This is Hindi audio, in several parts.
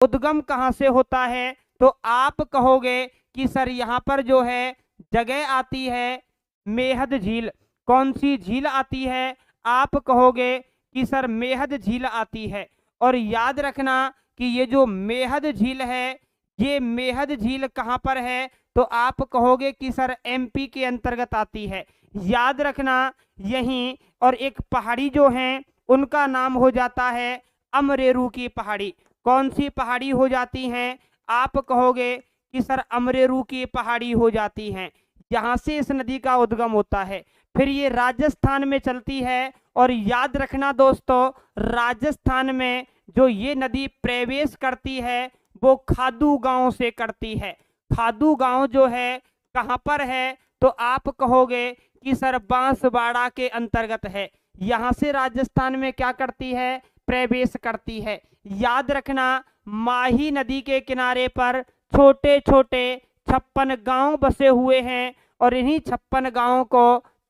उद्गम कहाँ से होता है? तो आप कहोगे कि सर यहाँ पर जो है जगह आती है मेहद झील। कौन सी झील आती है? आप कहोगे कि सर मेहद झील आती है। और याद रखना कि ये जो मेहद झील है, ये मेहद झील कहाँ पर है? तो आप कहोगे कि सर एमपी के अंतर्गत आती है। याद रखना यहीं। और एक पहाड़ी जो है उनका नाम हो जाता है अमरेरू की पहाड़ी। कौन सी पहाड़ी हो जाती हैं? आप कहोगे कि सर अमरेरू की पहाड़ी हो जाती हैं। यहाँ से इस नदी का उद्गम होता है। फिर ये राजस्थान में चलती है। और याद रखना दोस्तों, राजस्थान में जो ये नदी प्रवेश करती है वो खादू गांव से करती है। खादू गांव जो है कहाँ पर है? तो आप कहोगे कि सर बांसवाड़ा के अंतर्गत है। यहाँ से राजस्थान में क्या करती है? प्रवेश करती है। याद रखना माही नदी के किनारे पर छोटे छोटे 56 गांव बसे हुए हैं और इन्हीं 56 गांवों को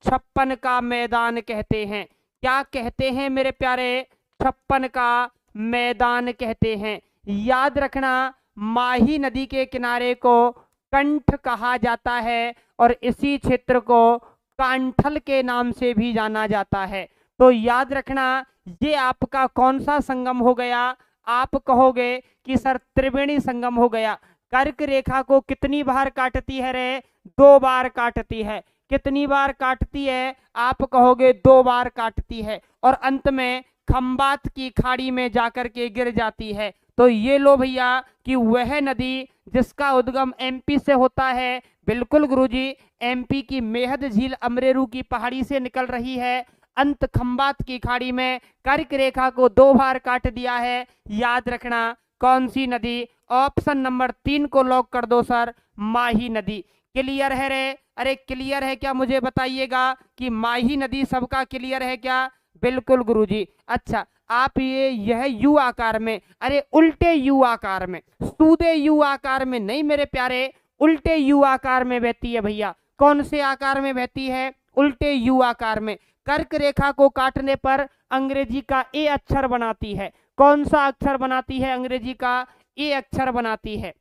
56 का मैदान कहते हैं। क्या कहते हैं मेरे प्यारे? 56 का मैदान कहते हैं। याद रखना माही नदी के किनारे को कंठ कहा जाता है और इसी क्षेत्र को कांठल के नाम से भी जाना जाता है। तो याद रखना ये आपका कौन सा संगम हो गया? आप कहोगे कि सर त्रिवेणी संगम हो गया। कर्क रेखा को कितनी बार काटती है रे? 2 बार काटती है। कितनी बार काटती है? आप कहोगे 2 बार काटती है और अंत में खंबात की खाड़ी में जाकर के गिर जाती है। तो ये लो भैया कि वह नदी जिसका उद्गम एमपी से होता है। बिल्कुल गुरुजी, एमपी की मेहद झील अमरेरू की पहाड़ी से निकल रही है, अंत खंबात की खाड़ी में कर्क रेखा को 2 बार काट दिया है। याद रखना कौन सी नदी? ऑप्शन नंबर 3 को लॉक कर दो सर, माही नदी। क्लियर है रे? अरे क्लियर है क्या? मुझे बताइएगा कि माही नदी सबका क्लियर है क्या? बिल्कुल गुरुजी। अच्छा, आप यह यू आकार में, अरे उल्टे यू आकार में, सीधे यू आकार में नहीं मेरे प्यारे, उल्टे यू आकार में बहती है भैया। कौन से आकार में बहती है? उल्टे यू आकार में। कर्क रेखा को काटने पर अंग्रेजी का ए अक्षर बनाती है। कौन सा अक्षर बनाती है? अंग्रेजी का ए अक्षर बनाती है।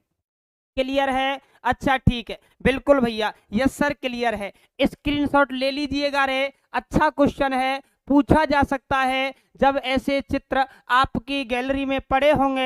क्लियर है? अच्छा ठीक है, बिल्कुल भैया, यस सर क्लियर है। स्क्रीनशॉट ले लीजिएगा रे। अच्छा क्वेश्चन है, पूछा जा सकता है जब ऐसे चित्र आपकी गैलरी में पड़े होंगे